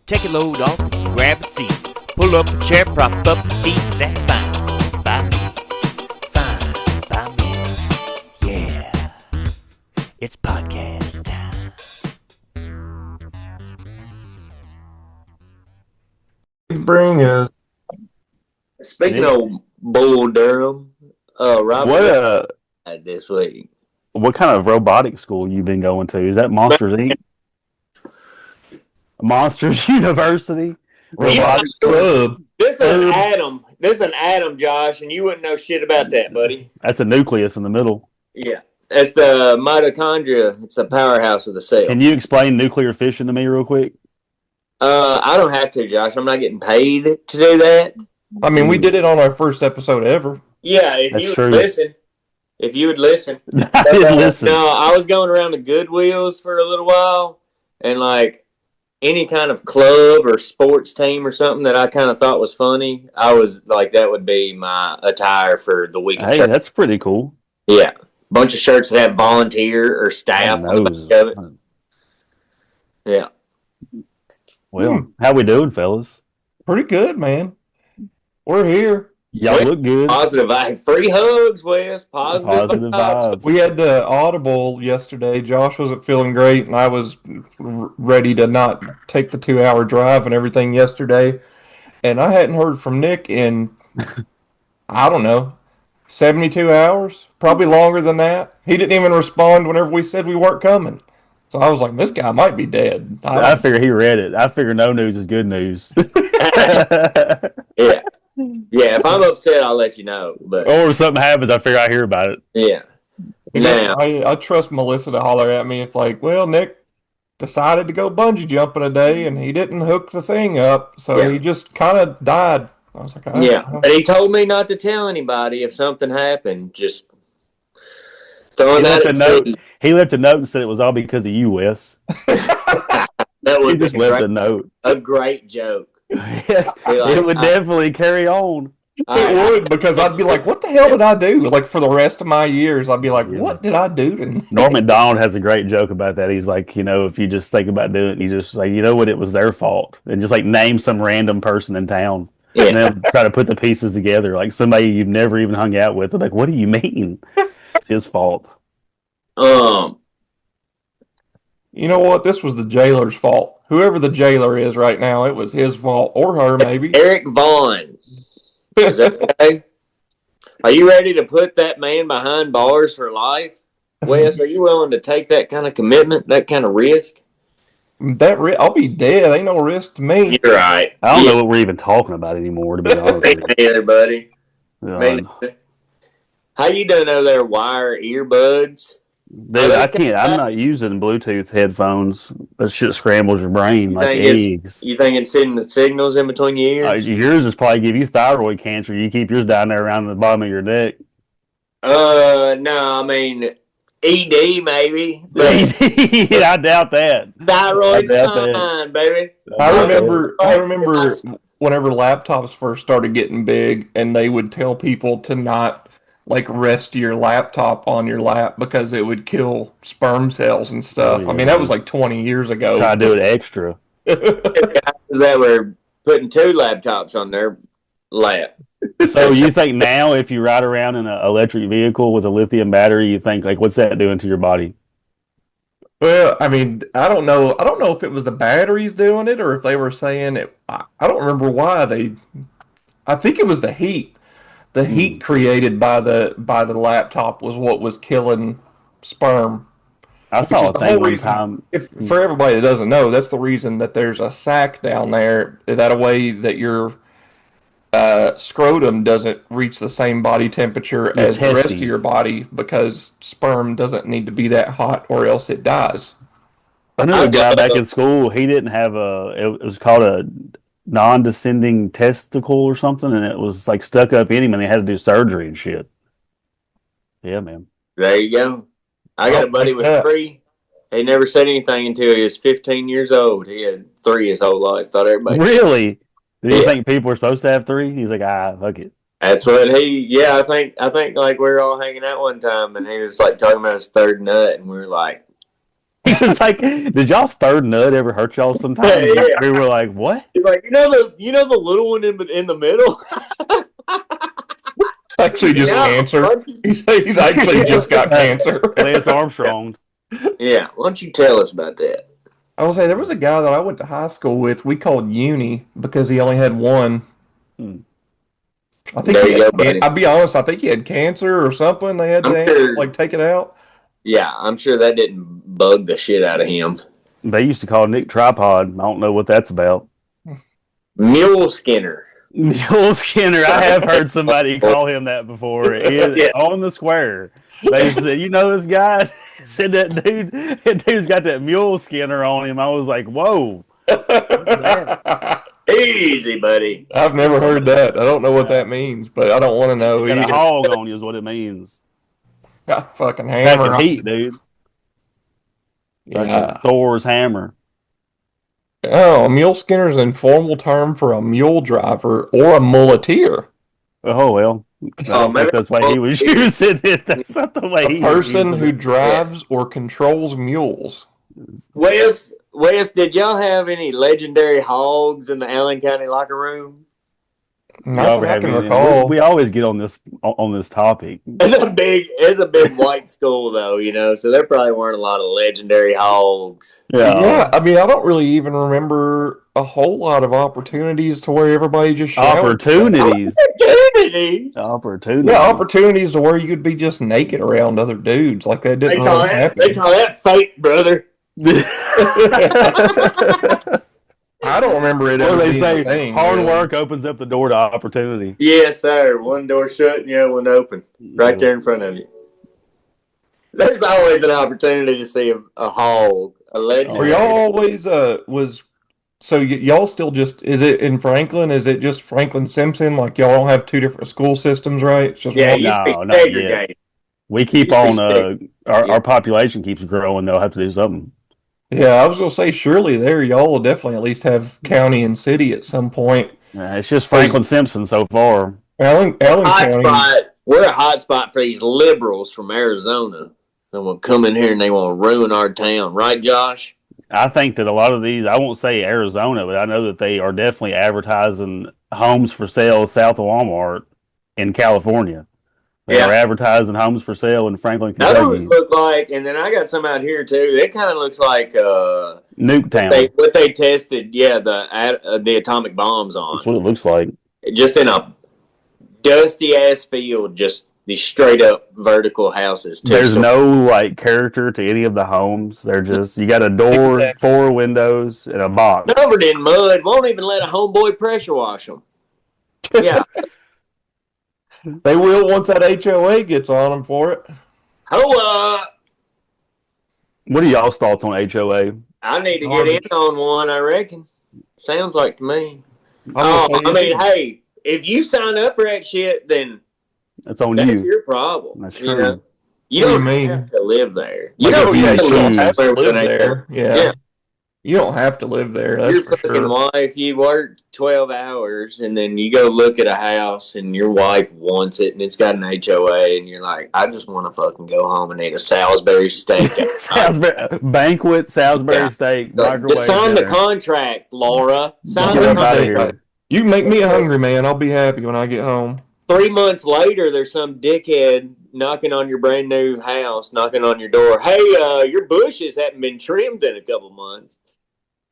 take a load off and grab a seat. Pull up a chair, prop up the feet, that's fine by me. Fine by me. Yeah, it's podcast time. Bring us. Speaking of Bull Durham, Robert died this week. What kind of robotic school you been going to? Is that Monsters Inc? Monsters University? Robotics Club? This is an atom, Josh, and you wouldn't know shit about that, buddy. That's a nucleus in the middle. Yeah. That's the mitochondria. It's the powerhouse of the cell. Can you explain nuclear fission to me real quick? I don't have to, Josh. I'm not getting paid to do that. I mean, we did it on our first episode ever. Yeah, if you would listen. If you would listen. I didn't listen. No, I was going around the Goodwills for a little while, and like any kind of club or sports team or something that I kind of thought was funny, I was like, that would be my attire for the week. Hey, that's pretty cool. Yeah. Bunch of shirts that have volunteer or staff on the back of it. Yeah. Well, how we doing, fellas? Pretty good, man. We're here. Y'all look good. Positive vibes. Free hugs, Wes. Positive vibes. We had the Audible yesterday. Josh wasn't feeling great, and I was ready to not take the 2-hour drive and everything yesterday. And I hadn't heard from Nick in, I don't know, 72 hours? Probably longer than that. He didn't even respond whenever we said we weren't coming. So I was like, this guy might be dead. I figure he read it. I figure no news is good news. Yeah. Yeah, if I'm upset, I'll let you know. But or if something happens, I figure I hear about it. Yeah. Now, I trust Melissa to holler at me if like, well, Nick decided to go bungee jumping today and he didn't hook the thing up, so he just kind of died. I was like, but he told me not to tell anybody if something happened. Just throwing that at sea. He left a note and said it was all because of you, Wes. He just left a note. A great joke. It would definitely carry on. It would, because I'd be like, what the hell did I do? Like, for the rest of my years, I'd be like, what did I do? Norm MacDonald has a great joke about that. He's like, if you just think about doing it, you just like, what, it was their fault. And just like name some random person in town. Yeah. And then try to put the pieces together. Like somebody you've never even hung out with. They're like, what do you mean? It's his fault. You know what? This was the jailer's fault. Whoever the jailer is right now, it was his fault. Or her, maybe. Eric Vaughn. Is that okay? Are you ready to put that man behind bars for life? Wes, are you willing to take that kind of commitment, that kind of risk? I'll be dead. Ain't no risk to me. You're right. I don't know what we're even talking about anymore, to be honest with you. Me neither, buddy. How you doing over there, wire earbuds? Dude, I can't. I'm not using Bluetooth headphones. That shit scrambles your brain like eggs. You think it's sending the signals in between your ears? Yours is probably give you thyroid cancer. You keep yours down there around the bottom of your neck. No, I mean ED maybe. ED, I doubt that. Thyroid's fine, baby. I remember whenever laptops first started getting big, and they would tell people to not like rest your laptop on your lap because it would kill sperm cells and stuff. I mean, that was like 20 years ago. Try to do it extra. Guys that were putting 2 laptops on their lap. So you think now if you ride around in an electric vehicle with a lithium battery, you think like, what's that doing to your body? Well, I mean, I don't know if it was the batteries doing it or if they were saying it. I don't remember why I think it was the heat. The heat created by the laptop was what was killing sperm. I saw a thing one time. For everybody that doesn't know, that's the reason that there's a sac down there. That a way that your scrotum doesn't reach the same body temperature as the rest of your body, because sperm doesn't need to be that hot or else it dies. I knew a guy back in school. He didn't have it was called a non-descending testicle or something, and it was like stuck up in him, and they had to do surgery and shit. Yeah, man. There you go. I got a buddy with 3. He never said anything until he was 15 years old. He had 3 his whole life. Thought everybody. Really? Did you think people were supposed to have 3? He's like, fuck it. That's what I think like we were all hanging out one time, and he was like talking about his 3rd nut, and we were like, It's like, did y'all's third nut ever hurt y'all sometime? Yeah. We were like, what? He's like, you know the little one in the middle. Actually, just cancer. He's actually just got cancer. Lance Armstrong. Yeah, why don't you tell us about that? I will say there was a guy that I went to high school with. We called Uni because he only had one. I think I'll be honest. I think he had cancer or something. They had to take it out. Yeah, I'm sure that didn't bug the shit out of him. They used to call Nick Tripod. I don't know what that's about. Mule Skinner. Mule Skinner. I have heard somebody call him that before. On the square. They said, you know this guy? Said that dude's got that mule skinner on him. I was like, whoa. Easy, buddy. I've never heard that. I don't know what that means, but I don't want to know either. Got a hog on you is what it means. Got fucking hammer. Back in heat, dude. Yeah. Thor's hammer. Oh, a mule skinner is an informal term for a mule driver or a muleteer. Oh, well. I don't think that's why he was using it. That's not the way he was person who drives or controls mules. Wes, did y'all have any legendary hogs in the Allen County locker room? Not that I can recall. We always get on this topic. It's a big white school though, so there probably weren't a lot of legendary hogs. Yeah, I mean, I don't really even remember a whole lot of opportunities to where everybody just shouted. Opportunities Yeah, opportunities to where you could be just naked around other dudes. Like that didn't really happen. They call that fate, brother. I don't remember it. They say hard work opens up the door to opportunity. Yes, sir. One door shut and the other one open, right there in front of you. There's always an opportunity to see a hog, a legend. Were y'all always So y'all still just is it in Franklin? Is it just Franklin Simpson? Like y'all don't have two different school systems, right? It's just not yet. We keep on. Our population keeps growing. They'll have to do something. Yeah, I was gonna say surely y'all will definitely at least have county and city at some point. It's just Franklin Simpson so far. Allen County. We're a hot spot for these liberals from Arizona. They will come in here and they want to ruin our town, right, Josh? I think that a lot of these, I won't say Arizona, but I know that they are definitely advertising homes for sale south of Walmart in California. They are advertising homes for sale in Franklin, Kentucky. Those look like, and then I got some out here too. It kind of looks like Nuketown. What they tested, the atomic bombs on. That's what it looks like. Just in a dusty ass field, just these straight up vertical houses. There's no character to any of the homes. They're just you got a door, 4 windows, and a box covered in mud. Won't even let a homeboy pressure wash them. Yeah. They will once that HOA gets on them for it. What are y'all's thoughts on HOA? I need to get in on one, I reckon. Sounds like to me. Hey, if you sign up for that shit, then that's on That's your problem. That's true. You don't have to live there. You don't have to live there. Yeah. You don't have to live there. That's your for fucking sure. wife, you work 12 hours and then you go look at a house and your wife wants it and it's got an HOA and you're like, I just want to fucking go home and eat a Salisbury steak. Banquet, Salisbury steak. Just sign the contract, Laura. Sign the contract. You can make me hungry, man. I'll be happy when I get home. 3 months later, there's some dickhead knocking on your brand new house, knocking on your door. Hey, your bushes haven't been trimmed in a couple months.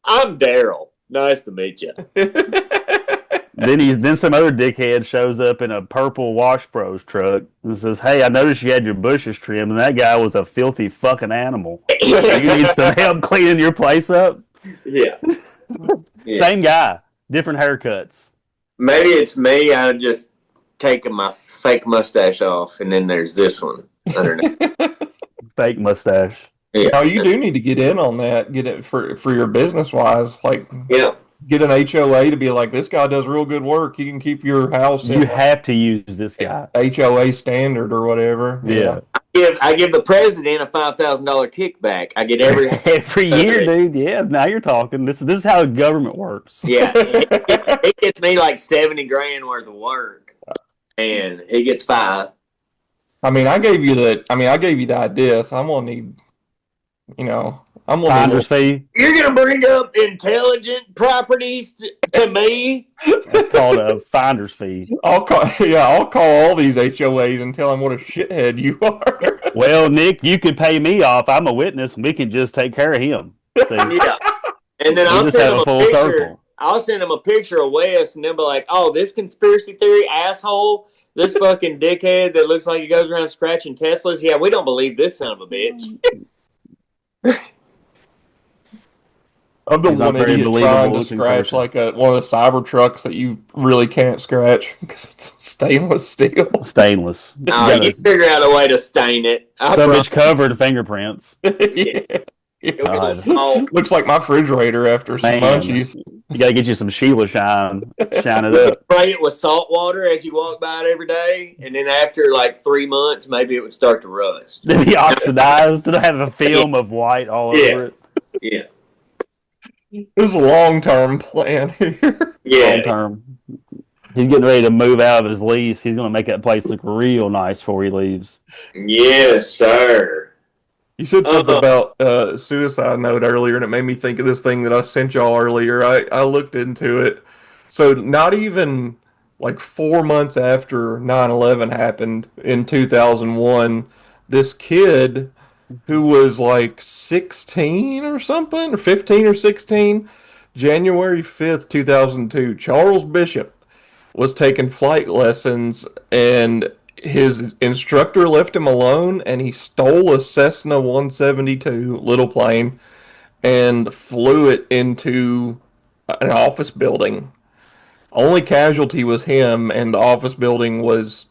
I'm Daryl. Nice to meet you. Then some other dickhead shows up in a purple Wash Bros truck and says, "Hey, I noticed you had your bushes trimmed, and that guy was a filthy fucking animal. You need some help cleaning your place up?" Yeah. Same guy, different haircuts. Maybe it's me. I just taking my fake mustache off, and then there's this one underneath. Fake mustache. Yeah. Oh, you do need to get in on that. Get it for your business wise. Get an HOA to be like, this guy does real good work. You can keep your house. You have to use this guy. HOA standard or whatever. Yeah. I give the president a $5,000 kickback. I get every year, dude. Yeah. Now you're talking. This is how government works. Yeah. It gets me like $70,000 worth of work, and he gets 5. I gave you the idea, so I'm gonna need, I'm gonna Finder's fee. You're gonna bring up intelligent properties to me? That's called a finder's fee. I'll call all these HOAs and tell them what a shithead you are. Well, Nick, you could pay me off. I'm a witness, and we can just take care of him. See? Yeah. And then We'll I'll just send have them a a full picture. circle. I'll send them a picture of Wes, and they'll be like, "Oh, this conspiracy theory asshole, this fucking dickhead that looks like he goes around scratching Teslas. Yeah, we don't believe this son of a bitch." I'm the He's not one very idiot believable trying to looking scratch person. like one of the cyber trucks that you really can't scratch because it's stainless steel. Stainless. Oh, you figure out a way to stain it. I So promise. much covered fingerprints. Yeah. You'll get a God. little smoke. Looks like my refrigerator after some Man. munchies. You gotta get you some Sheila shine it up. Spray it with salt water as you walk by it every day, and then after like 3 months, maybe it would start to rust. Then he oxidized. It'll have a film of white all over it. Yeah. This is a long-term plan here. Long Yeah. term. He's getting ready to move out of his lease. He's gonna make that place look real nice before he leaves. Yes, sir. You said something about suicide note earlier, and it made me think of this thing that I sent y'all earlier. I looked into it. So not even like 4 months after 9/11 happened in 2001, this kid who was like 16 or something, or 15 or 16, January 5th, 2002, Charles Bishop was taking flight lessons, and his instructor left him alone, and he stole a Cessna 172 little plane and flew it into an office building. Only casualty was him, and the office building was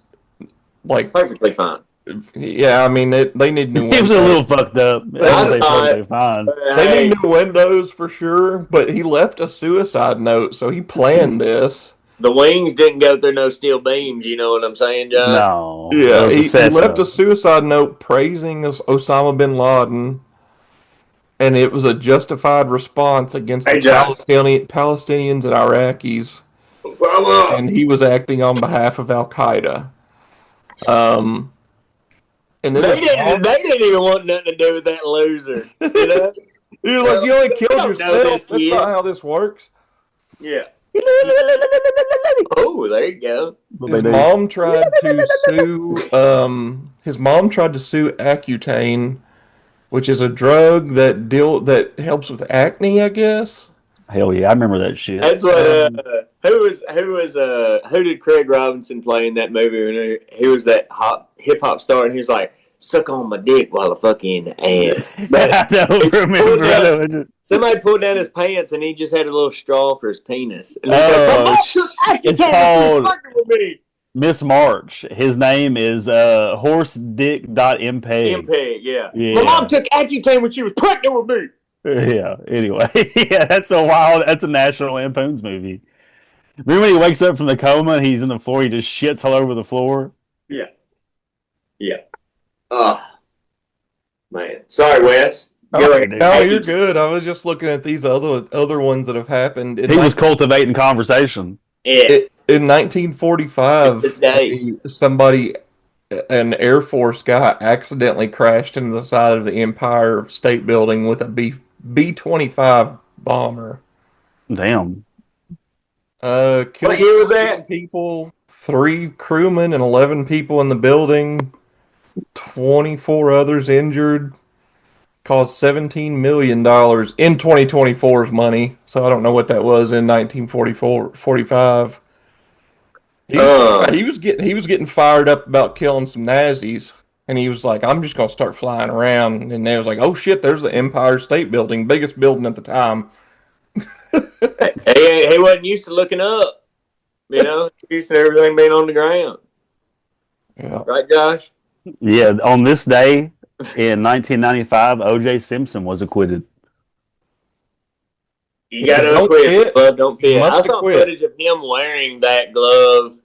like, Perfectly fine. yeah, I mean, they need new He was windows. a little fucked up. I They saw perfectly it. fine. They Hey, need new windows for sure, but he left a suicide note, so he planned this. the wings didn't go through no steel beams. You know what I'm saying, John? No. That Yeah, was a he Cessna. left a suicide note praising Osama bin Laden, and it was a justified response against Hey, the Josh. Palestinians and Iraqis, and he was acting on behalf of Al Qaeda. And then They didn't even want nothing to do with that loser. You know? you're like, you only killed don't know yourself. this That's kid. not how this works. Yeah. Oh, there you go. His mom tried to sue. His mom tried to sue Accutane, which is a drug that helps with acne, I guess. Hell yeah, I remember that shit. That's what. Who did Craig Robinson play in that movie? When he was that hip hop star, and he was like, "Suck on my dick while I fuck you in the ass." I don't remember. Somebody pulled down his pants, and he just had a little straw for his penis. And Oh, it's it's called Miss March. His name is HorseDick.mpeg. MPEG, yeah. Yeah. My mom took Accutane when she was pregnant with me. Yeah. Anyway, yeah, that's a National Lampoon's movie. Remember when he wakes up from the coma and he's in the floor? He just shits all over the floor. Yeah. Yeah. Oh, man. Sorry, Wes. No, you're good. I was just looking at these other ones that have happened. He was cultivating conversation. Yeah. In 1945. This day. An Air Force guy accidentally crashed into the side of the Empire State Building with a B-25 bomber. Damn. Killed What year was that? people, 3 crewmen and 11 people in the building, 24 others injured, caused $17 million in 2024's money. So I don't know what that was in 1945. He was getting fired up about killing some Nazis, and he was like, "I'm just gonna start flying around." And they was like, "Oh shit, there's the Empire State Building, biggest building at the time." He wasn't used to looking up. You know, he's used to everything being on the ground. Yeah. Right, Josh? Yeah, on this day in 1995, O.J. Simpson was acquitted. You got to Don't quit. fit. Glove don't fit. You must I saw acquit. footage of him wearing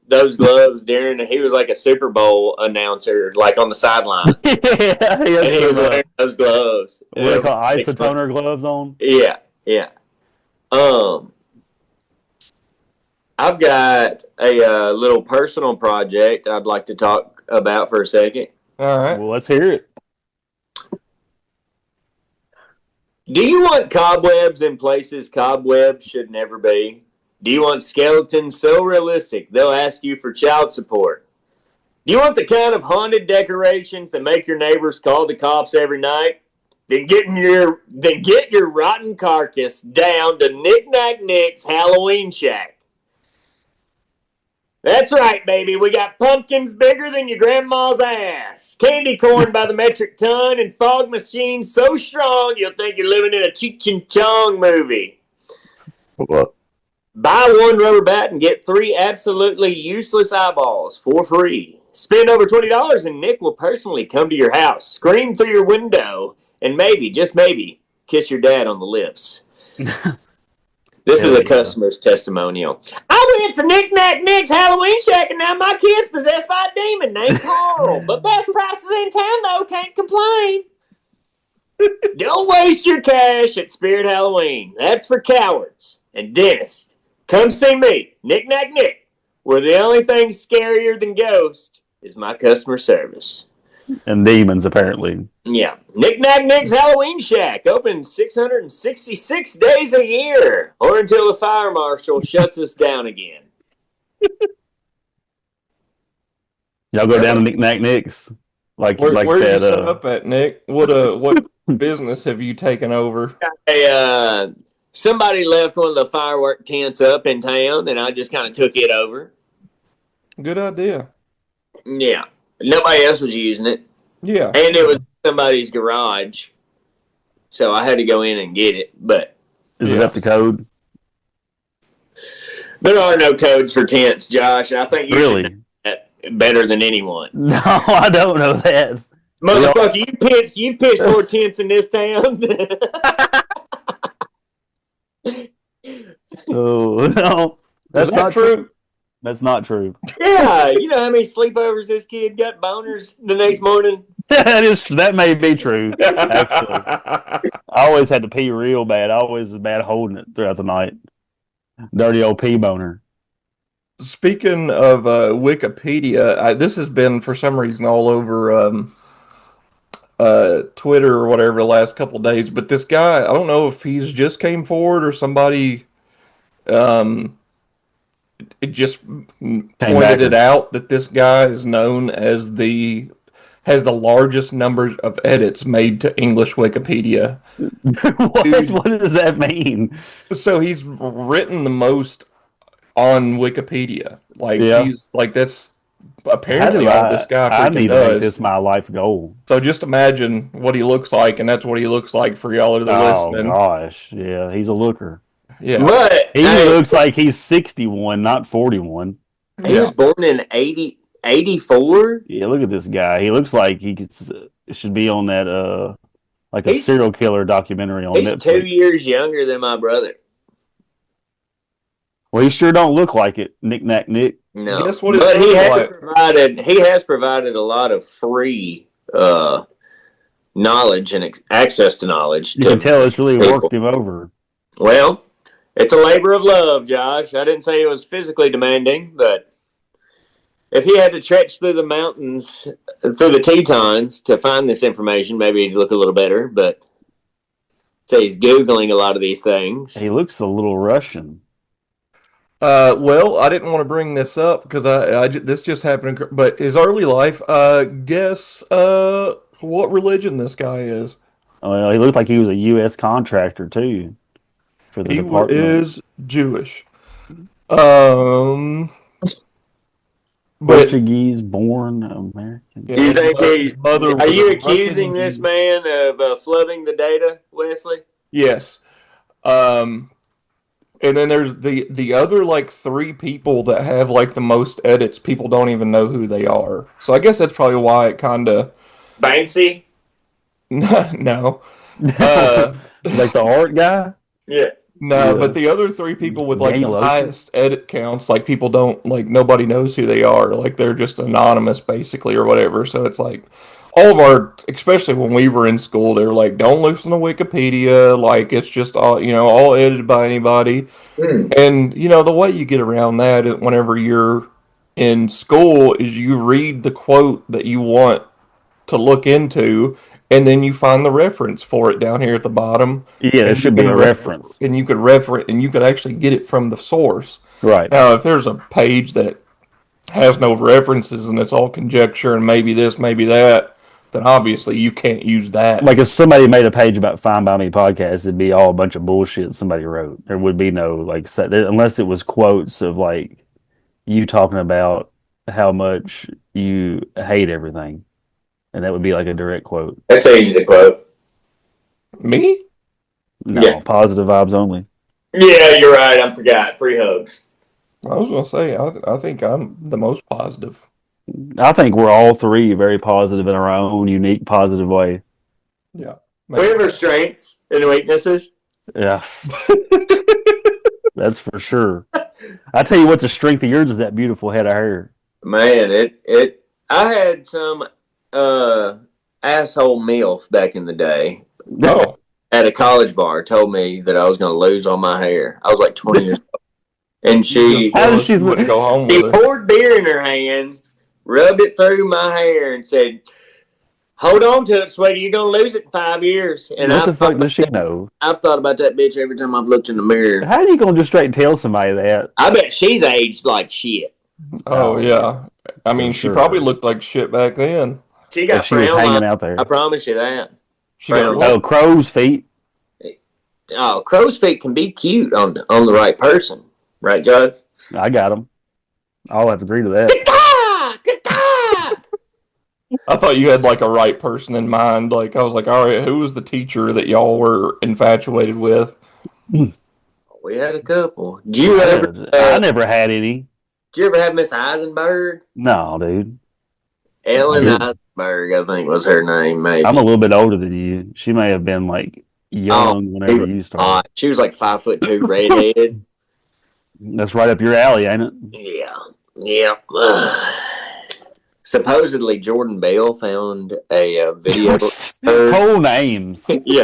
those gloves during. He was like a Super Bowl announcer, like on the sideline. Yeah, And he was wearing those gloves. what do they call isotoner gloves on? Yeah, yeah. I've got a little personal project I'd like to talk about for a second. All right. Well, let's hear it. Do you want cobwebs in places cobwebs should never be? Do you want skeletons so realistic they'll ask you for child support? Do you want the kind of haunted decorations that make your neighbors call the cops every night? Then get your rotten carcass down to Knick Knack Nick's Halloween Shack. That's right, baby. We got pumpkins bigger than your grandma's ass, candy corn by the metric ton, and fog machines so strong you'll think you're living in a Cheech and Chong movie. What? Buy one rubber bat and get 3 absolutely useless eyeballs for free. Spend over $20 and Nick will personally come to your house, scream through your window, and maybe, just maybe, kiss your dad on the lips. This is a customer's testimonial. I went to Knick Knack Nick's Halloween Shack and now my kid's possessed by a demon named Carl. But best prices in town though, can't complain. Don't waste your cash at Spirit Halloween. That's for cowards and dentists. Come see me, Knick Knack Nick, where the only thing scarier than ghosts is my customer service. And demons, apparently. Yeah. Knick Knack Nick's Halloween Shack, open 666 days a year, or until the fire marshal shuts us down again. Y'all go down to Knick Knack Nick's? Like Where's that, you set up at, Nick? What business have you taken over? Hey, somebody left one of the firework tents up in town, and I just kind of took it over. Good idea. Yeah. Nobody else was using it. Yeah. And it was somebody's garage. So I had to go in and get it. But is it up to code? There are no codes for tents, Josh. I think you should know that better than anyone. No, I don't know that. Motherfucker, you pitched more tents in this town. Oh, no. That's not true. That's not true. Yeah, you know how many sleepovers this kid got boners the next morning? That may be true, actually. I always had to pee real bad. I always was bad holding it throughout the night. Dirty old pee boner. Speaking of Wikipedia, this has been, for some reason, all over Twitter or whatever the last couple of days, but this guy, I don't know if he's just came forward or somebody it just pointed it out that this guy is known as has the largest number of edits made to English Wikipedia. What does that mean? So he's written the most on Wikipedia. He's like, that's apparently all this guy freaking I need does. to make this my life goal. So just imagine what he looks like, and that's what he looks like for y'all that are listening. Oh gosh, yeah, he's a looker. Yeah, but he looks like he's 61, not 41. He was born in 84. Yeah, look at this guy. He looks like he should be on that like a serial killer documentary on Netflix. He's 2 years younger than my brother. Well, he sure don't look like it, Knick Knack Nick. No, guess what but he has provided a lot of free knowledge and access to knowledge. You can tell it's really worked him over. Well, it's a labor of love, Josh. I didn't say it was physically demanding, but if he had to trek through the mountains, through the Tetons to find this information, maybe he'd look a little better, but say he's Googling a lot of these things. He looks a little Russian. Well, I didn't want to bring this up because this just happened, but his early life, guess what religion this guy is. Well, he looked like he was a U.S. contractor, too. For the department. He is Jewish. Portuguese-born American. Do you think are you accusing this man of flubbing the data, Wesley? Yes. And then there's the other like 3 people that have like the most edits. People don't even know who they are. So I guess that's probably why it kind of Banksy. No. Like the art guy? Yeah. No, but the other 3 people with like the highest edit counts, like people don't, like nobody knows who they are. Like they're just anonymous basically or whatever. So it's like all of our, especially when we were in school, they were like, don't listen to Wikipedia. Like it's just all, all edited by anybody. And, the way you get around that is whenever you're in school is you read the quote that you want to look into and then you find the reference for it down here at the bottom. Yeah, there and should you be can a reference. and you could reference, and you could actually get it from the source. Right. Now, if there's a page that has no references and it's all conjecture and maybe this, maybe that, then obviously you can't use that. Like if somebody made a page about Fine By Me podcast, it'd be all a bunch of bullshit somebody wrote. There would be no like unless it was quotes of like you talking about how much you hate everything, and that would be like a direct quote. That's easy to quote. Me? No, Yeah. positive vibes only. Yeah, you're right. I forgot. Free hugs. I was going to say, I think I'm the most positive. I think we're all three very positive in our own unique positive way. Yeah. We have our strengths and weaknesses. Yeah, that's for sure. I tell you what, the strength of yours is that beautiful head of hair. Man, I had some asshole MILF back in the day No. at a college bar told me that I was going to lose all my hair. I was like 20 years old. And she How does she wouldn't go home She with it? poured beer in her hand, rubbed it through my hair, and said, "Hold on to it, sweetie. You're gonna lose it in 5 years." And What the fuck does she know? I've thought about that bitch every time I've looked in the mirror. How are you gonna just straight tell somebody that? I bet she's aged like shit. Oh, yeah. I mean, For she sure. probably looked like shit back then. She got If she was frown hanging lines. out there. I promise you that. She got Brown. Oh, crow's feet. Oh, crow's feet can be cute on the right person, right, Joe? I got them. I'll have to agree to that. I thought you had like a right person in mind. Like I was like, all right, who was the teacher that y'all were infatuated with? We had a couple. Did you ever? I never had any. Did you ever have Miss Eisenberg? No, dude. Ellen I didn't. Eisenberg, I think was her name. Maybe. I'm a little bit older than you. She may have been like young whenever you started. She was like 5'2", redhead. That's right up your alley, ain't it? Yeah. Supposedly, Jordan Bell found a video. Whole names. Yeah,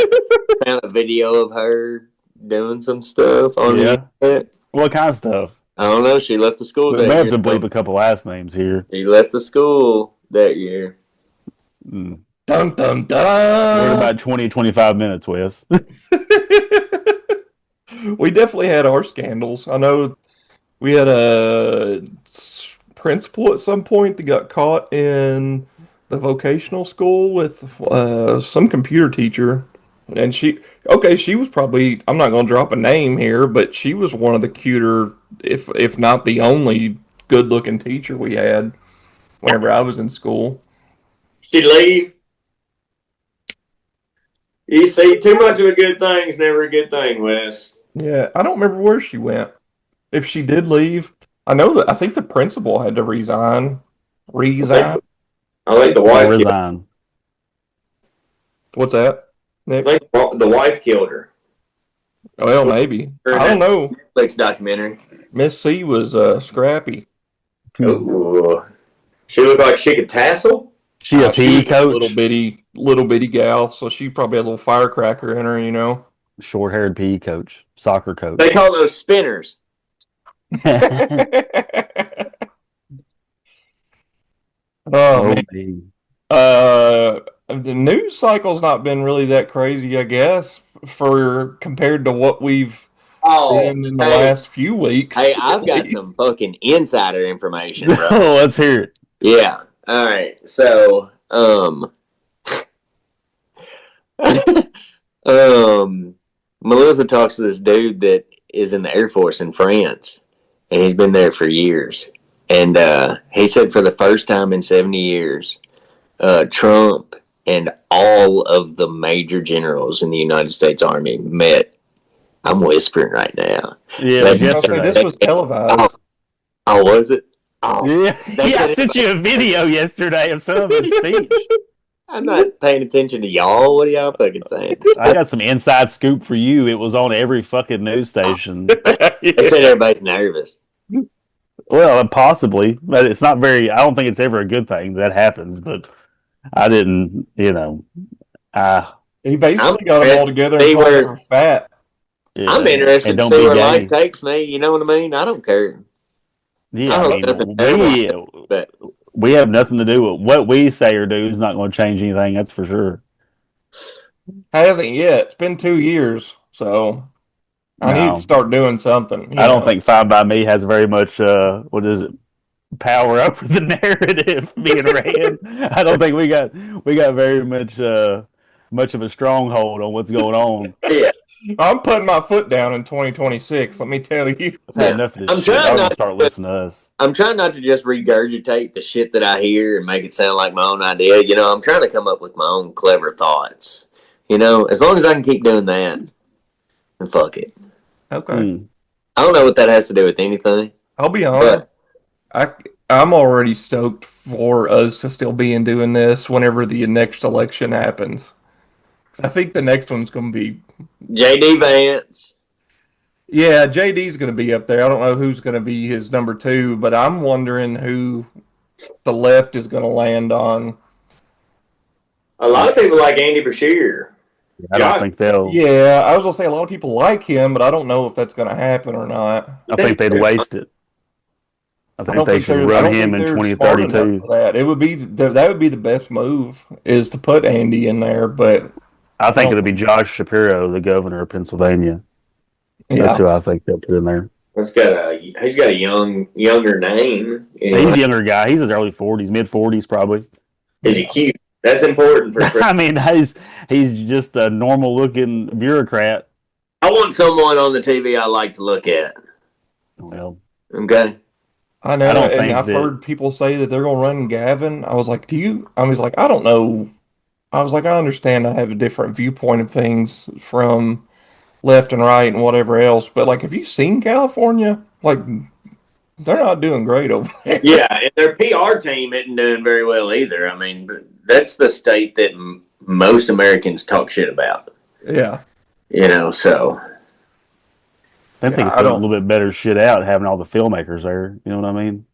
found a video of her doing some stuff on the internet. What kind of stuff? I don't know. She left the school We that may year. have to bleep a couple last names here. She left the school that year. Mm. Dun dun We're dun. about 20, 25 minutes, Wes. We definitely had our scandals. I know we had a principal at some point that got caught in the vocational school with some computer teacher. And she was probably, I'm not going to drop a name here, but she was one of the cuter, if not the only good looking teacher we had whenever I was in school. She leave. You see, too much of a good thing is never a good thing, Wes. Yeah, I don't remember where she went. If she did leave, I think the principal had to resign. Resign? I think the wife. Resign. What's that, I Nick? think the wife killed her. Well, maybe. I don't know. Netflix documentary. Miss C was scrappy. Ooh. She looked like she could tassel. She a She PE was a coach? little bitty gal, so she probably had a little firecracker in her, you know. Short-haired PE coach. Soccer coach. They call those spinners. Oh man. me. The news cycle's not been really that crazy, I guess, for compared to what we've been in the last few weeks. Hey, I've got some fucking insider information, bro. Oh, let's hear it. Yeah. All right. So, Melissa talks to this dude that is in the Air Force in France, and he's been there for years. And he said for the first time in 70 years, Trump and all of the major generals in the United States Army met. I'm whispering right now. Yeah, Like, it was I was gonna say, yesterday. this was televised. Oh, was it? Oh, Yeah, I sent you a video yesterday of some of his speech. I'm not paying attention to y'all. What are y'all fucking saying? I got some inside scoop for you. It was on every fucking news station. They said everybody's nervous. Well, possibly, but it's not very. I don't think it's ever a good thing that happens. But I didn't, He basically got them all together and called her fat. yeah. I'm interested And to don't see be where gay. life takes me. You know what I mean? I don't care. Yeah, I I hope mean, nothing terrible, but we have nothing to do with what we say or do is not going to change anything. That's for sure. Hasn't yet. It's been 2 years, so I need to No, start doing something. I don't think Five by Me has very much. What is it? Power over the narrative being ran. I don't think we got very much of a stronghold on what's going on. Yeah, I'm putting my foot down in 2026. Let me tell you. I've had yeah. enough of this I'm shit. trying Y'all gonna not. start listening to us. I'm trying not to just regurgitate the shit that I hear and make it sound like my own idea. I'm trying to come up with my own clever thoughts. As long as I can keep doing that, then fuck it. Okay. Hmm. I don't know what that has to do with anything, I'll be but honest. I I'm already stoked for us to still be in doing this whenever the next election happens. I think the next one's going to be, JD Vance. yeah, JD's going to be up there. I don't know who's going to be his number two, but I'm wondering who the left is going to land on. A lot of people like Andy Bashir. I don't Josh, think they'll. Yeah, I was going to say a lot of people like him, but I don't know if that's going to happen or not. I I think think they'd waste it. I I think don't they think should they're I run don't him think in they're smart enough for 2032. that. It would be that would be the best move is to put Andy in there, but I I think don't it'll be Josh Shapiro, the governor of Pennsylvania. That's yeah. who I think they'll put in there. he's got a younger name. He's Anyway, a younger guy. He's in his early 40s, mid 40s probably. is he cute? That's important for. I mean, he's just a normal looking bureaucrat. I want someone on the TV I like to look at. Well, Okay. I I know, don't and think I've that. heard people say that they're gonna run Gavin. I was like, do you? I was like, I don't know. I was like, I understand I have a different viewpoint of things from left and right and whatever else, but like, have you seen California? Like, they're not doing great over there. Yeah, and their PR team isn't doing very well either. I mean, that's the state that most Americans talk shit about. Yeah, So I think they yeah, could I put a don't. little bit better shit out having all the filmmakers there. You know what I mean?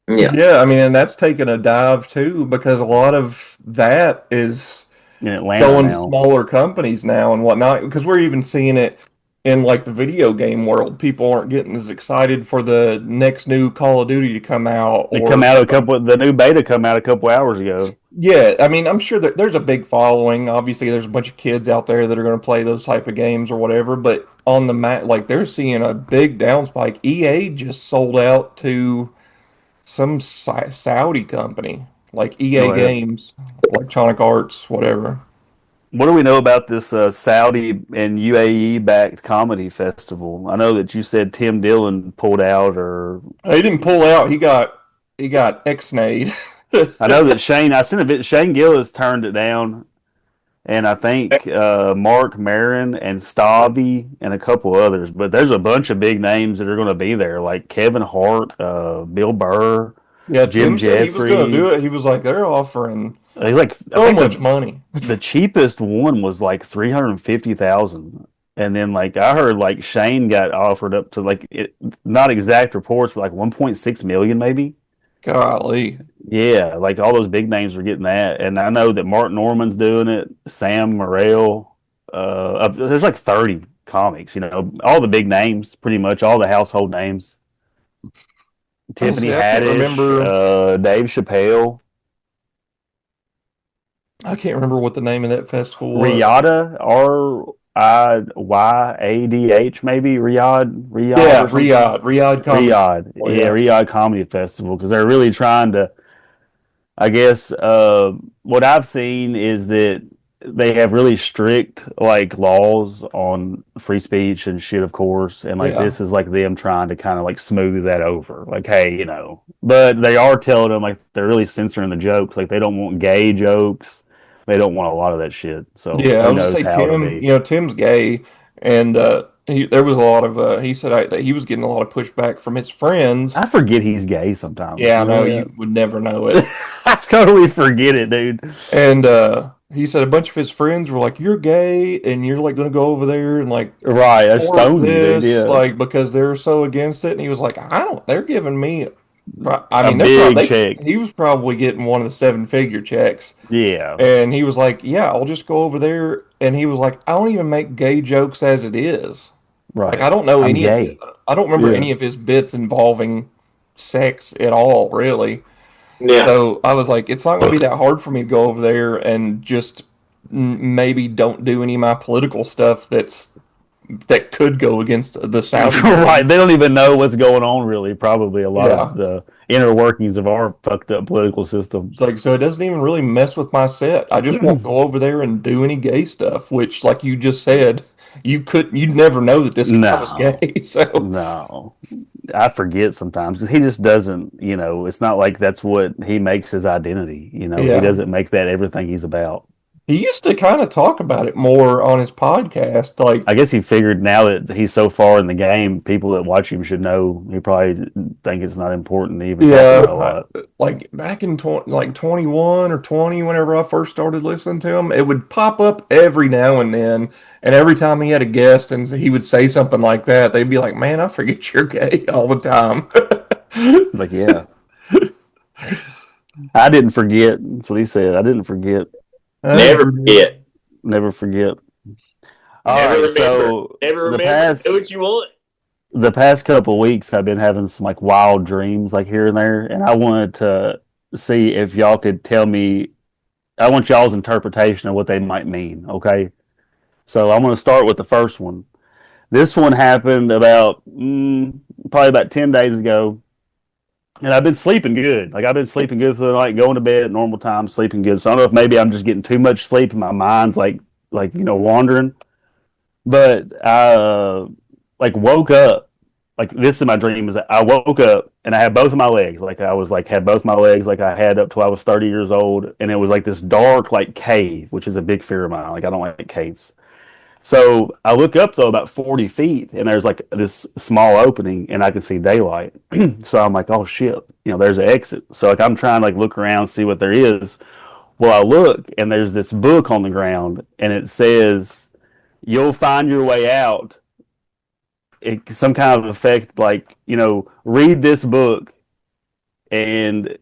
yeah, Yeah, I mean, and that's taking a dive too because a lot of that is In Atlanta going to now. smaller companies now and whatnot because we're even seeing it in like the video game world. People aren't getting as excited for the next new Call of Duty to come out They come or out the new beta come out a couple hours ago. yeah, I mean, I'm sure that there's a big following. Obviously, there's a bunch of kids out there that are going to play those type of games or whatever, but on the mat like they're seeing a big downspike. EA just sold out to some Saudi company, like EA Go ahead. Games, Electronic Arts, whatever. What do we know about this Saudi and UAE backed comedy festival? I know that you said Tim Dillon pulled out, or He didn't pull out. He got ex-nayed. I know that Shane. I sent a bit. Shane Gillis turned it down, and I think Mark Maron and Stavi and a couple others. But there's a bunch of big names that are going to be there, like Kevin Hart, Bill Burr, Yeah, Jim Tim said he was going to do it. Jeffries. He was like, they're offering Like I so think much money. the cheapest one was like 350,000. And then like I heard like Shane got offered up to not exact reports, but like 1.6 million maybe. Golly. Yeah, like all those big names were getting that. And I know that Mark Norman's doing it, Sam Morrell. There's like 30 comics, all the big names, pretty much all the household names. Tiffany Honestly, I can't Haddish, remember. Dave Chappelle. I can't remember what the name of that festival was. Riyadh, Riydh, maybe Riyadh Yeah, or something. Riyadh Comedy Riyadh, Festival. yeah, Yeah, Riyadh Comedy Festival, because they're really trying to. I guess what I've seen is that they have really strict like laws on free speech and shit, of course, and like yeah. this is like them trying to kind of like smooth that over, like hey, but they are telling them like they're really censoring the jokes, like they don't want gay jokes, they don't want a lot of that shit. So Yeah, I who was just knows say how it'll Tim. be. Tim's gay, and there was a lot of. He said that he was getting a lot of pushback from his friends. I forget he's gay sometimes. Yeah, I You know know you would never know it. that? I totally forget it, dude. And he said a bunch of his friends were like, "You're gay, and you're like going to go over there and like Right, I support stone you, dude. this, Yeah, like because they're so against it." And he was like, "I don't. They're giving me. I a mean, they're big probably. check. He was probably getting one of the seven-figure checks." Yeah, And he was like, "Yeah, I'll just go over there." And he was like, "I don't even make gay jokes as it is. Like, right. I don't know I'm any of gay. I don't remember Yeah. any of his bits involving sex at all, really." yeah. So I was like, "It's not going to be that hard for me to go over there and just maybe don't do any of my political stuff that could go against the Saudi. Right. They don't even know what's going on, really. Probably a lot Yeah. of the inner workings of our fucked up political system. It's like, so it doesn't even really mess with my set. I just won't go over there and do any gay stuff, which, like you just said, you'd never know that this guy was No. gay. So No. I forget sometimes because he just doesn't, it's not like that's what he makes his identity. He yeah, doesn't make that everything he's about. he used to kind of talk about it more on his podcast. Like, I guess he figured now that he's so far in the game, people that watch him should know. He probably think it's not important to even talk about a lot. like back in 21 or 20, whenever I first started listening to him, it would pop up every now and then. And every time he had a guest and he would say something like that, they'd be like, "Man, I forget you're gay all the time." Like, yeah. I didn't forget. That's what he said. I didn't forget. Never forget. Never forget. All Never right, remember. so Never the remember. Do what you want. the past couple of weeks, I've been having some like wild dreams, like here and there, and I wanted to see if y'all could tell me. I want y'all's interpretation of what they might mean. Okay, so I'm going to start with the first one. This one happened about probably about 10 days ago, and I've been sleeping good. Like I've been sleeping good through the night, going to bed at normal time, sleeping good. So I don't know if maybe I'm just getting too much sleep and my mind's like wandering. But I like woke up. Like this in my dream is that I woke up and I had both of my legs. Like I was like had both my legs like I had up till I was 30 years old, and it was like this dark like cave, which is a big fear of mine. Like I don't like caves. So I look up though about 40 feet, and there's like this small opening, and I can see daylight. So I'm like, oh shit, there's an exit. So like I'm trying to like look around, see what there is. Well, I look, and there's this book on the ground, and it says, "You'll find your way out." Some kind of effect like, read this book, and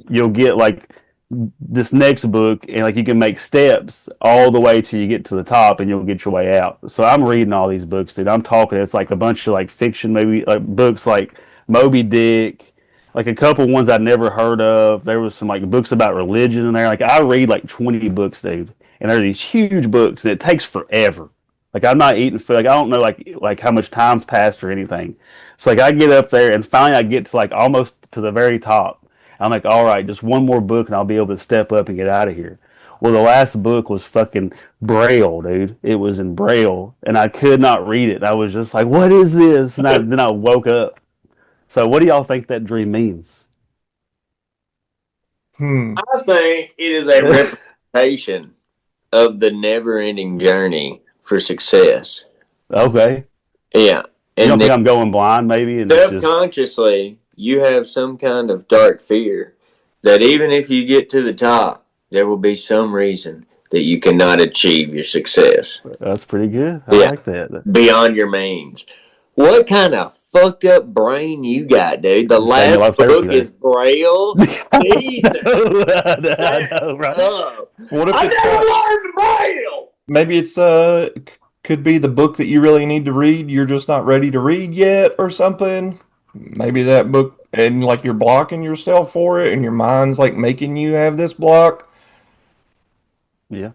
you'll get like this next book, and like you can make steps all the way till you get to the top and you'll get your way out. So I'm reading all these books, dude. I'm talking, it's like a bunch of like fiction, maybe like books like Moby Dick, like a couple ones I'd never heard of. There was some like books about religion in there. Like I read like 20 books, dude. And they're these huge books, and it takes forever. Like I'm not eating food. Like I don't know like how much time's passed or anything. So like I get up there, and finally I get to like almost to the very top. I'm like, all right, just one more book and I'll be able to step up and get out of here. Well, the last book was fucking Braille, dude. It was in Braille, and I could not read it. I was just like, what is this? And then I woke up. So what do y'all think that dream means? I think it is a representation of the never-ending journey for success. Okay. Yeah. You don't think I'm going blind, maybe? And subconsciously, you have some kind of dark fear that even if you get to the top, there will be some reason that you cannot achieve your success. That's pretty good. I like that. Beyond your means. What kind of fucked up brain you got, dude? The last book is Braille. Jesus. I know, right? What if I never learned Braille. Maybe it's could be the book that you really need to read. You're just not ready to read yet, or something. Maybe that book, and like you're blocking yourself for it, and your mind's like making you have this block. Yeah.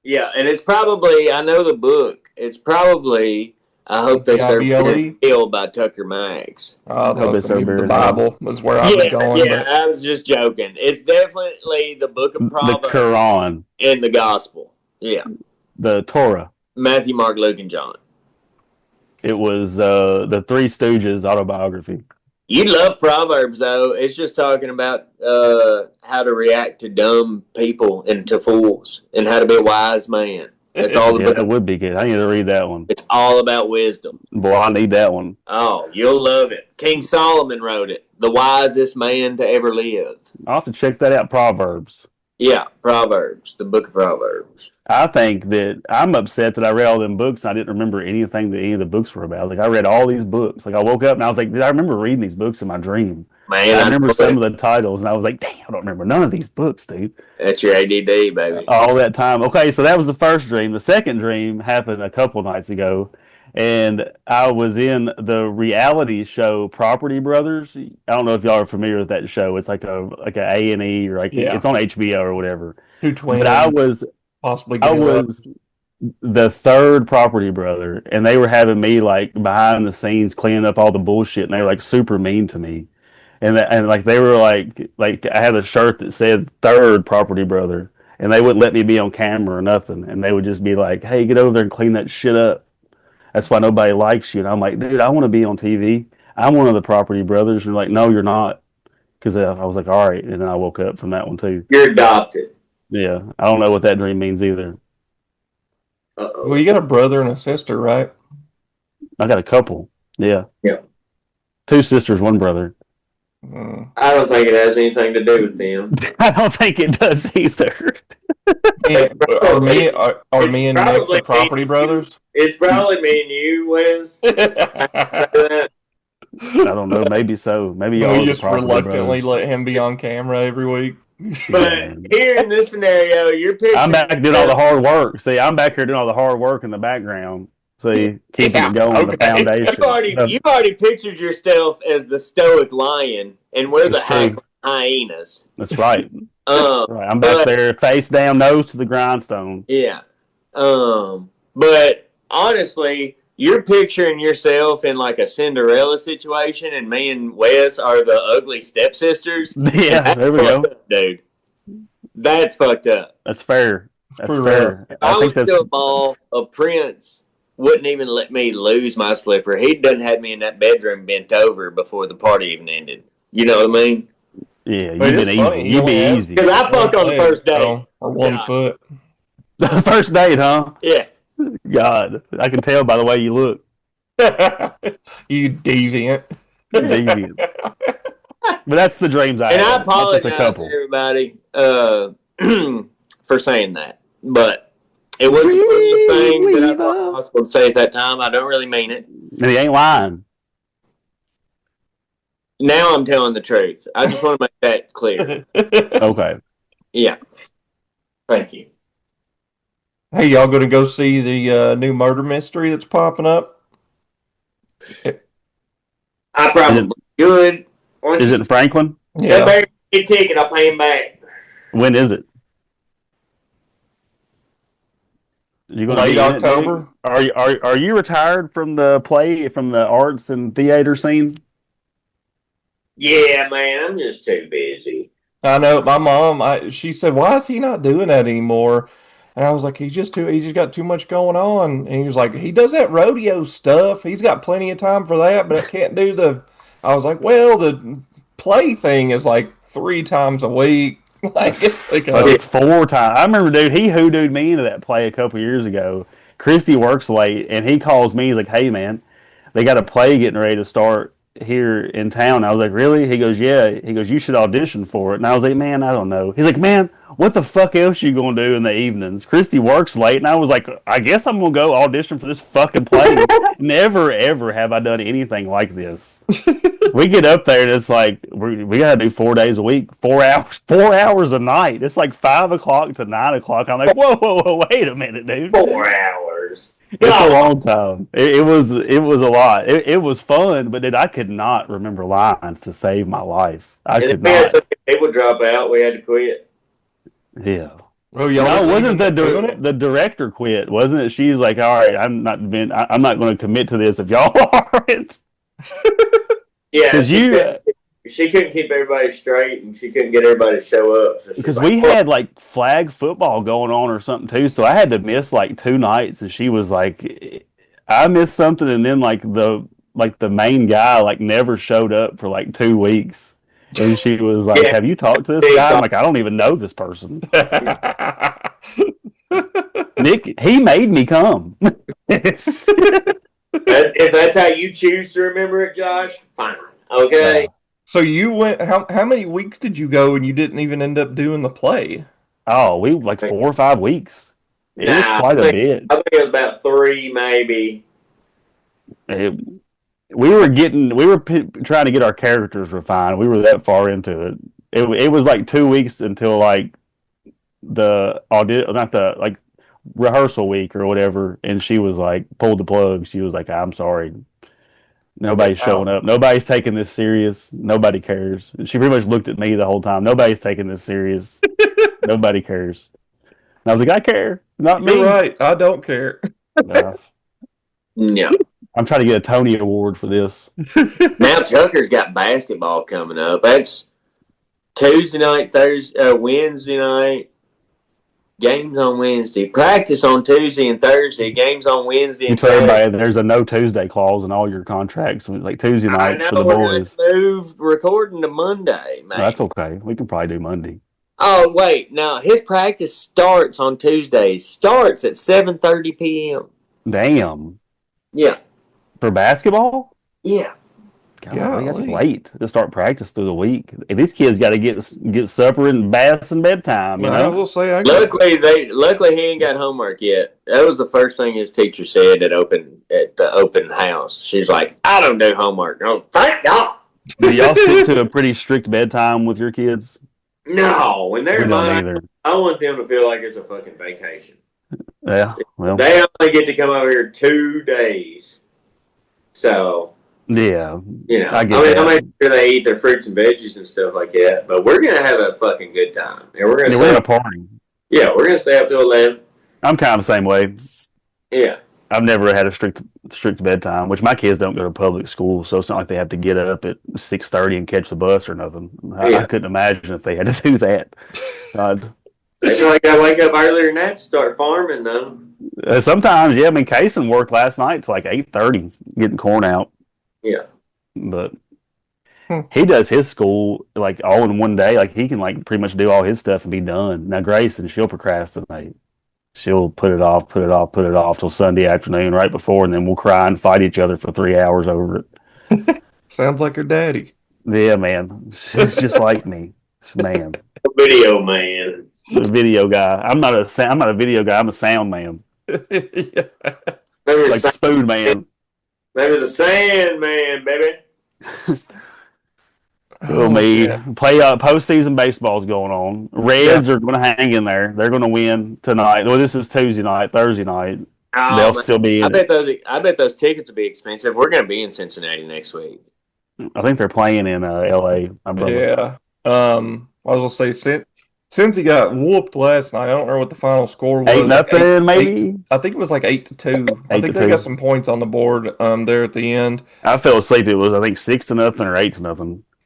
Yeah, and it's probably, I know the book. It's probably, I hope they serve Bill by Tucker Max. I hope they serve the Bible is where I was going. Yeah, I was just joking. It's definitely the book of Proverbs. The Quran. And the Gospel. Yeah. The Torah. Matthew, Mark, Luke, and John. It was the Three Stooges autobiography. You love Proverbs, though. It's just talking about how to react to dumb people and to fools, and how to be a wise man. That's all about. It would be good. I need to read that one. It's all about wisdom. Boy, I need that one. Oh, you'll love it. King Solomon wrote it. The wisest man to ever live. I'll have to check that out. Proverbs. Yeah, Proverbs. The book of Proverbs. I think that I'm upset that I read all them books and I didn't remember anything that any of the books were about. I was like, I read all these books. Like I woke up and I was like, did I remember reading these books in my dream? Man, I remember some of the titles, and I was like, damn, I don't remember none of these books, dude. That's your ADD, baby. All that time. Okay, so that was the first dream. The second dream happened a couple nights ago, and I was in the reality show Property Brothers. I don't know if y'all are familiar with that show. It's like a A&E, or like it's on HBO or whatever. Two twins. But possibly I gave up. was the third property brother, and they were having me like behind the scenes cleaning up all the bullshit, and they were like super mean to me. And like they were like I had a shirt that said third property brother, and they wouldn't let me be on camera or nothing, and they would just be like, "Hey, get over there and clean that shit up. That's why nobody likes you." And I'm like, "Dude, I want to be on TV. I'm one of the property brothers." And they're like, "No, you're not." Because I was like, "All right," and then I woke up from that one too. You're adopted. Yeah, I don't know what that dream means either. Uh-oh. Well, you got a brother and a sister, right? I got a couple. Yeah, Yeah. 2 sisters, 1 brother. I don't think it has anything to do with them. I don't think it does either. Yeah, are me and Nick probably the property me. brothers? It's probably me and you, Wes. I don't know. Maybe so. Maybe y'all We are the just property reluctantly brothers. let him be on camera every week. But here in this scenario, you're picturing. I'm back doing all the hard work. See, I'm back here doing all the hard work in the background. See, keeping it going, the foundation. You've already pictured yourself as the stoic lion, and we're the hyenas. That's right. Right. I'm back there, face down, nose to the grindstone. Yeah. But honestly, you're picturing yourself in like a Cinderella situation, and me and Wes are the ugly stepsisters. Yeah, there we go. Up, dude. That's fucked up. That's fair. That's fair. If I went to a mall, a prince wouldn't even let me lose my slipper. He done had me in that bedroom bent over before the party even ended. You know what I mean? Yeah, you've been easy. You'd be easy. Because I fuck on the first date. Or 1 foot. The first date, huh? Yeah. God, I can tell by the way you look. You deviant. Deviant. But that's the dreams I have. And I apologize to everybody for saying that. But it wasn't the thing that I thought I was going to say at that time. I don't really mean it. And he ain't lying. Now I'm telling the truth. I just want to make that clear. Okay. Yeah. Thank you. Hey, y'all going to go see the new murder mystery that's popping up? I probably should. Is it in Franklin? Yeah. Get a ticket. I'll pay him back. When is it? You going late October? Are you retired from the arts and theater scene? Yeah, man. I'm just too busy. I know. My mom, she said, "Why is he not doing that anymore?" And I was like, he's just got too much going on. And he was like, he does that rodeo stuff. He's got plenty of time for that, but I can't do I was like, well, the play thing is like 3 times a week. Like it's 4 times. I remember, dude, he hoodooed me into that play a couple years ago. Christy works late, and he calls me. He's like, "Hey, man, they got a play getting ready to start here in town." I was like, "Really?" He goes, "Yeah." He goes, "You should audition for it." And I was like, "Man, I don't know." He's like, "Man, what the fuck else you gonna do in the evenings?" Christy works late, and I was like, "I guess I'm gonna go audition for this fucking play." Never ever have I done anything like this. We get up there and it's like we gotta do 4 days a week, 4 hours a night. It's like 5 o'clock to 9 o'clock. I'm like, whoa, wait a minute, dude. 4 hours. It's a long time. It was a lot. It was fun, but I could not remember lines to save my life. I could not. People drop out. We had to quit. Yeah. Oh, no, wasn't the director quit? Wasn't it? She's like, "All right, I'm not going to commit to this if y'all aren't." Yeah, because she couldn't keep everybody straight, and she couldn't get everybody to show up. So because we had like flag football going on or something too, so I had to miss like 2 nights, and she was like, "I missed something," and then like the main guy like never showed up for like 2 weeks, and she was like, "Have you talked to this guy?" I'm like, "I don't even know this person." Nick, he made me come. If that's how you choose to remember it, Josh, fine. Okay. So you went. How many weeks did you go, and you didn't even end up doing the play? Oh, we like 4 or 5 weeks. It was quite a bit. I think it was about 3, maybe. We were trying to get our characters refined. We were that far into it. It was like 2 weeks until like the rehearsal week or whatever, and she was like, pulled the plug. She was like, "I'm sorry, nobody's showing up. Nobody's taking this serious. Nobody cares." And she pretty much looked at me the whole time. "Nobody's taking this serious. Nobody cares." And I was like, I care, not me. You're right. I don't care. Uh, Yeah. I'm trying to get a Tony Award for this. Now Tucker's got basketball coming up. That's Tuesday night, Thursday, Wednesday night. Games on Wednesday. Practice on Tuesday and Thursday. Games on Wednesday You and tell Saturday. everybody there's a no Tuesday clause in all your contracts, like Tuesday I nights know for the we're boys. going to move recording to Monday, man. That's okay. We can probably do Monday. Oh wait, now his practice starts on Tuesdays. Starts at 7:30 p.m. Damn. Yeah, For basketball? yeah. God, that's Golly. late to start practice through the week. And these kids got to get supper and baths and bedtime, you I know? will say I got Luckily he ain't got homework yet. That was the first thing his teacher said at the open house. She's like, I don't do homework. I was thank God. Do y'all stick to a pretty strict bedtime with your kids? No, when they're We don't mine, either. I want them to feel like it's a fucking vacation. Yeah, well, They only get to come over here 2 days. So, yeah. you know, I get I that. make sure they eat their fruits and veggies and stuff like that. But we're gonna have a fucking good time, and we're gonna Yeah, stay we're in a up, party. yeah, we're gonna stay up till 11. I'm kind of the same way. Yeah, I've never had a strict bedtime, which my kids don't go to public school, so it's not like they have to get up at 6:30 and catch the bus or nothing. I couldn't imagine if they had to do that. God. they probably gotta wake up earlier than that to start farming though. Sometimes, yeah. I mean, Kaysen worked last night till like 8:30 getting corn out, Yeah, but he does his school like all in one day. Like he can like pretty much do all his stuff and be done. Now Grayson, she'll procrastinate. She'll put it off till Sunday afternoon right before, and then we'll cry and fight each other for 3 hours over it. sounds like her daddy. Yeah, man. She's just like me. Man. video man. The video guy. I'm not a video guy, I'm a sound man. Yeah. Maybe Like Spoon Man. the sand man, baby. Oh, me. yeah. Postseason baseball's going on. Reds are going to hang in there. They're going to win tonight. Well, this is Tuesday night, Thursday night. Oh, They'll man. still be I in bet those tickets will be expensive. We're gonna be in Cincinnati next week. I think they're playing in L.A. My brother. Yeah. I was gonna say since he got whooped last night, I don't know what the final score was. 8-0, maybe. I think it was like 8-2. I think they 8-2. got some points on the board there at the end. I fell asleep. It was, I think, 6-0 or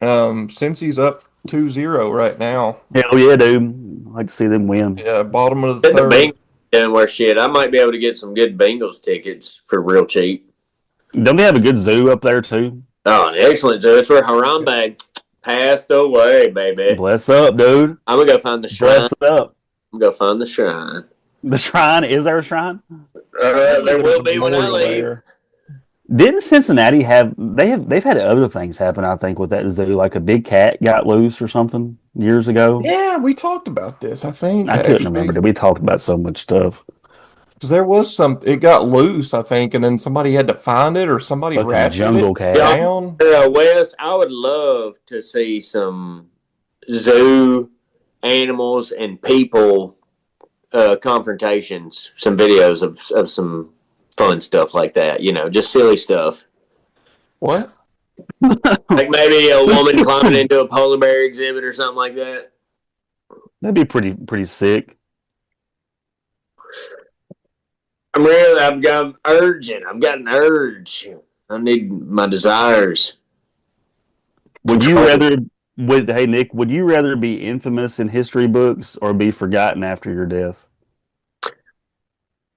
8-0. Since he's up 2-0 right now. Hell yeah, dude. I'd like to see them win. Yeah, bottom of the The third. Bengals doing worse shit. I might be able to get some good Bengals tickets for real cheap. Don't they have a good zoo up there, too? Oh, an excellent zoo. It's where Harambe passed away, baby. Bless up, dude. I'm gonna go find the shrine. Bless up. I'm gonna go find the shrine. The shrine, is there a shrine? There will be when I Memorial leave. there. Didn't Cincinnati they've had other things happen, I think, with that zoo, like a big cat got loose or something years ago. Yeah, we talked about this, I think. I couldn't remember that we talked about so much stuff. Because there was it got loose, I think, and then somebody had to find it or somebody Like a ratcheted jungle it cat. down. Wes, I would love to see some zoo animals and people confrontations, some videos of some fun stuff like that. You know, just silly stuff. What? Like maybe a woman climbing into a polar bear exhibit or something like that. That'd be pretty sick. I've got an urge. I need my desires. Would you hey Nick, would you rather be infamous in history books or be forgotten after your death?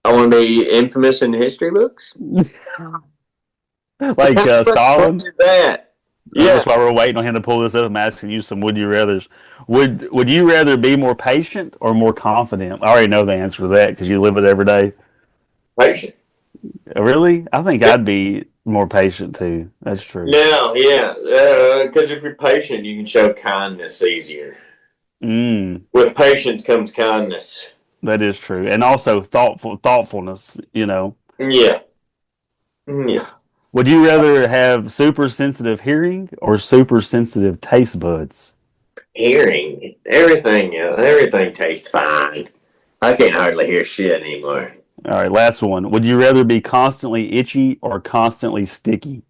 I want to be infamous in history books. Like Stalin? What is that? Yeah. That's why we're waiting on him to pull this up. I'm asking you some would you rathers. Would you rather be more patient or more confident? I already know the answer to that because you live it every day. Patient. Really? I think I'd be more patient too. That's true. No, yeah. Because if you're patient, you can show kindness easier. With patience comes kindness. That is true. And also thoughtfulness, you know. Yeah. Yeah. Would you rather have super sensitive hearing or super sensitive taste buds? Hearing. Everything tastes fine. I can't hardly hear shit anymore. All right, last one. Would you rather be constantly itchy or constantly sticky?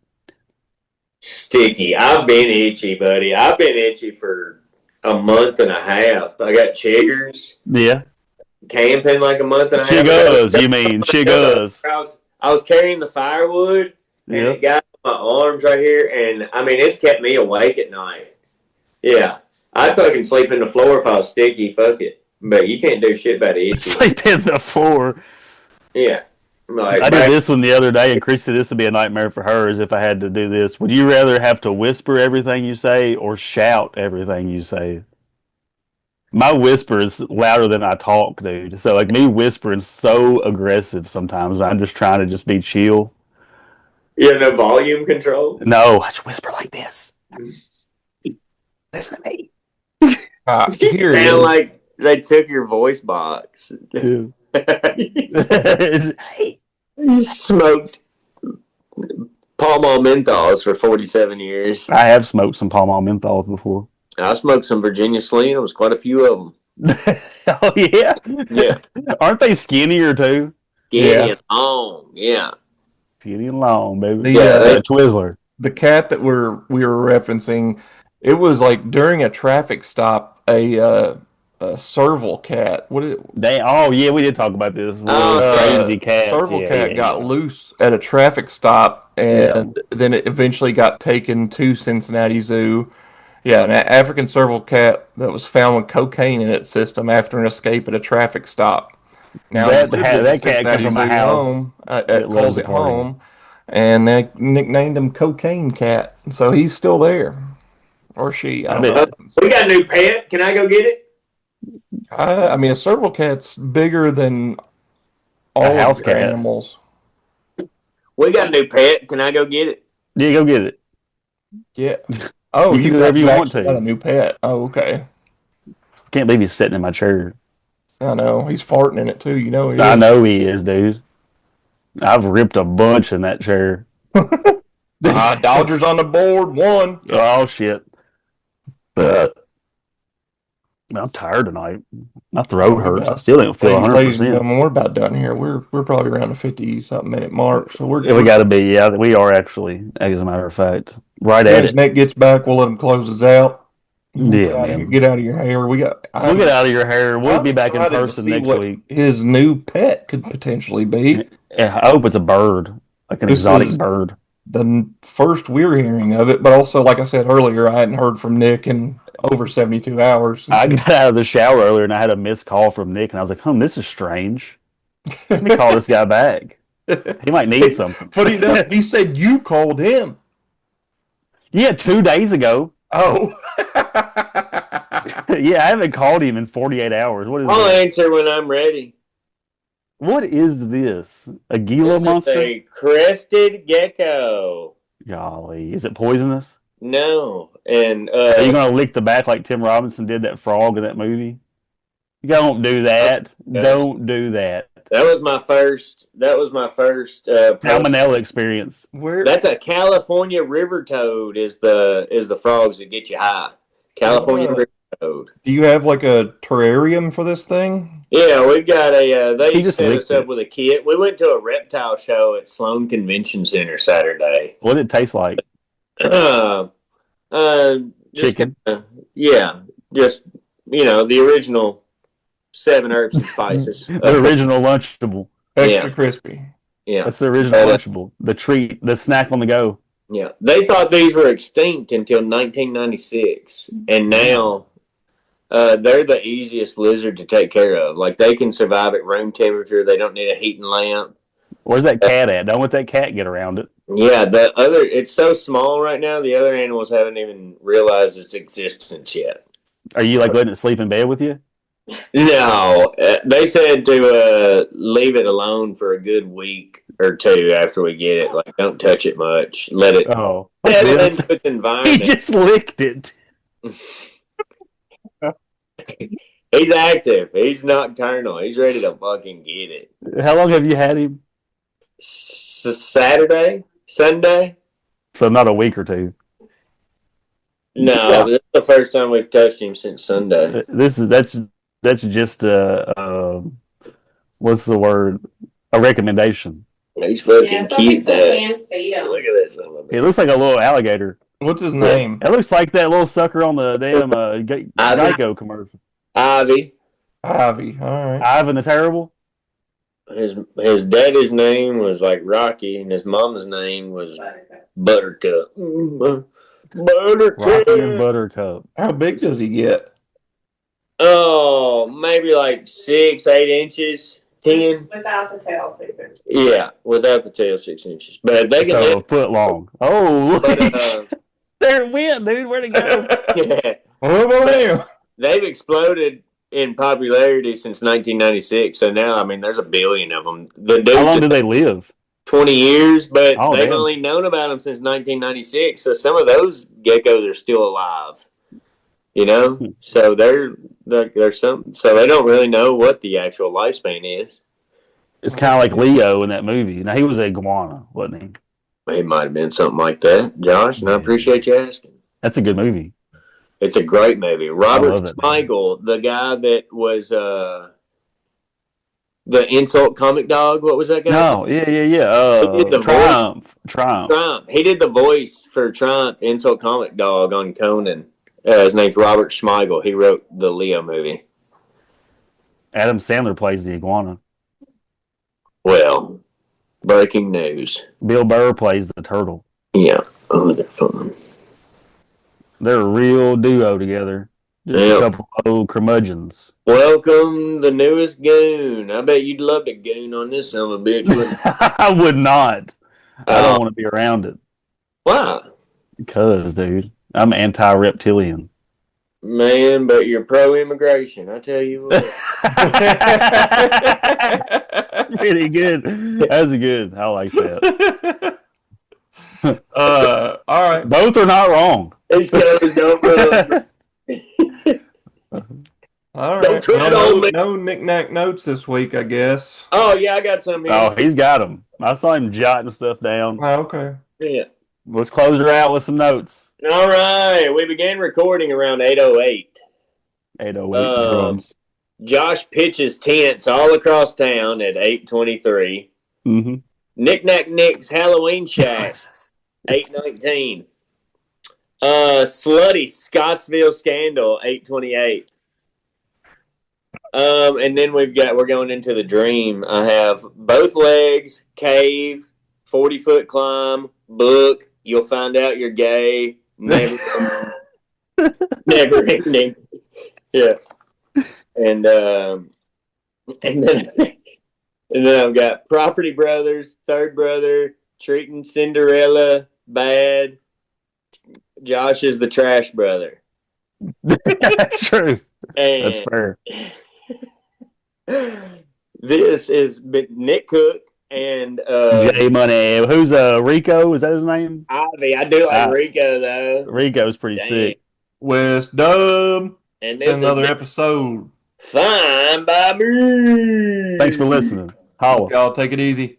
Sticky. I've been itchy, buddy. I've been itchy for a month and a half. I got chiggers. Yeah. camping like a month and a half Chiggers, you mean chiggers. I was carrying the firewood, and Yeah. it got my arms right here, and I mean, it's kept me awake at night. Yeah. I'd fucking sleep in the floor if I was sticky, fuck it. But you can't do shit about it. Sleep in the floor. Yeah. Like, I did this one the other day, and Chris said this would be a nightmare for her is if I had to do this. Would you rather have to whisper everything you say or shout everything you say? My whisper is louder than I talk, dude. So, like, me whispering so aggressive sometimes. I'm just trying to just be chill. You have no volume control? No, I just whisper like this. Listen to me. Here it Sound is. like they took your voice box. Hey. You smoked Pall Mall menthols for 47 years. I have smoked some Pall Mall menthols before. I smoked some Virginia Slims, quite a few of them. Oh, yeah? Yeah. Aren't they skinnier, too? Skinny and long, yeah. Skinny and long, baby. The, Twizzler. The cat that we were referencing, it was like during a traffic stop, a serval cat. Oh, yeah, we did talk about this. Crazy cats. Serval cat got loose at a traffic stop, and then it eventually got taken to Cincinnati Zoo. Yeah, an African serval cat that was found with cocaine in its system after an escape at a traffic stop. Now that cat came from my house. It calls it home, and they nicknamed him Cocaine Cat. So he's still there, or she. I don't know. We got a new pet. Can I go get it? I mean, a serval cat's bigger than all house of your cat. animals. We got a new pet. Can I go get it? Yeah, go get it. Yeah. Oh, you can do whatever you want to. Got a new pet. Oh, okay. Can't believe he's sitting in my chair. I know. He's farting in it too. You know. I know he is, dude. I've ripped a bunch in that chair. Dodgers on the board. 1. Oh shit. I'm tired tonight. My throat hurts. I still don't feel 100%. We're about done here. We're probably around the 50-something minute mark. So we got to be. Yeah, we are actually. As a matter of fact, right at it. Nick gets back, we'll let him close us out. Yeah, man. Get out of your hair. We'll get out of your hair. We'll be back in person next week. His new pet could potentially be. I hope it's a bird, like an exotic bird. The first we're hearing of it, but also, like I said earlier, I hadn't heard from Nick in over 72 hours. I got out of the shower earlier and I had a missed call from Nick, and I was like, this is strange. Let me call this guy back. He might need something. Funny enough, he said you called him. Yeah, 2 days ago. Oh. Yeah, I haven't called him in 48 hours. What is I'll this? answer when I'm ready. What is this? A Gila monster? It's a crested gecko. Golly, is it poisonous? No. And are you gonna lick the back like Tim Robinson did that frog in that movie? You don't do that. Don't do that. That was my first salmonella experience. That's a California river toad is the frogs that get you high. California river toad. Do you have like a terrarium for this thing? Yeah, we've got a. They just set us up with a kit. We went to a reptile show at Sloan Convention Center Saturday. What did it taste like? Chicken. Yeah, just the original 7 herbs and spices. The original Lunchable. Extra crispy. Yeah, that's the original Lunchable. The treat, the snack on the go. Yeah, they thought these were extinct until 1996, and now they're the easiest lizard to take care of. Like, they can survive at room temperature. They don't need a heating lamp. Where's that cat at? Don't let that cat get around it. Yeah, it's so small right now. The other animals haven't even realized its existence yet. Are you like letting it sleep in bed with you? No, they said to leave it alone for a good week or 2 after we get it. Like, don't touch it much. Let it. Oh, into its environment. He just licked it. He's active. He's nocturnal. He's ready to fucking get it. How long have you had him? Sunday. So not a week or 2. No, this is the first time we've touched him since Sunday. That's just what's the word? A recommendation. He's fucking cute. Look at that son of a bitch. It looks like a little alligator. What's his name? It looks like that little sucker on the damn Geico commercial. Ivy. Ivy. All right. Ivan the Terrible. His daddy's name was like Rocky, and his mama's name was Buttercup. Buttercup. Rocky and Buttercup. How big does he get? Oh, maybe like 6, 8 inches, 10. Without the tail, 6 inches. Yeah, without the tail, 6 inches. But they can So a live. foot long. Oh, But, there it went, dude. Where'd it go? yeah, Oh, boy. they've exploded in popularity since 1996. So now, I mean, there's a billion of them. The How long dude, do they live? 20 years, but Oh, they've damn. only known about them since 1996. So some of those geckos are still alive. You know, so there's some. So they don't really know what the actual lifespan is. It's kind of like Leo in that movie. Now he was an iguana, wasn't he? It might have been something like that, Josh, and I appreciate you asking. That's a good movie. It's a great movie. I Robert love it, Smigel, the guy that was the insult comic dog. What was that guy? No, yeah. He did the Triumph. He did the voice for Triumph, insult comic dog on Conan. His name's Robert Smigel. He wrote the Leo movie. Adam Sandler plays the iguana. Well, breaking news. Bill Burr plays the turtle. Yeah. Oh, they're fun. They're a real duo together. Just Yeah. a couple of old curmudgeons. Welcome, the newest goon. I bet you'd love to goon on this son of a bitch. Wouldn't you? I would not. I don't want to be around it. Why? Because, dude, I'm anti-reptilian. Man, but you're pro-immigration. I tell you what. That's pretty good. That's good. I like that. All right. Both are not wrong. These guys don't run. All Don't right. tread Well, on me. no knick-knack notes this week, I guess. Oh, yeah, I got some here. Oh, he's got them. I saw him jotting stuff down. Oh, okay. Yeah. Let's close her out with some notes. All right. We began recording around 8:08. 808 drums. Josh pitches tents all across town at 8:23. Mm-hmm. Knick-knack Nick's Halloween Shack, 8:19. Slutty Scottsville Scandal, 8:28. And then we're going into the dream. I have both legs, cave, 40-foot climb, book. You'll find out you're gay. Never ending. Yeah. And then I've got Property Brothers, Third Brother, Treating Cinderella Bad. Josh is the trash brother. That's true. And That's fair. this is Nick Cook and J Money. Who's Rico? Is that his name? Ivy. I do like Rico though. Rico's pretty Dang. sick. Wes Dub. And this Another is episode. Fine by me. Thanks for listening. Holla. Y'all take it easy.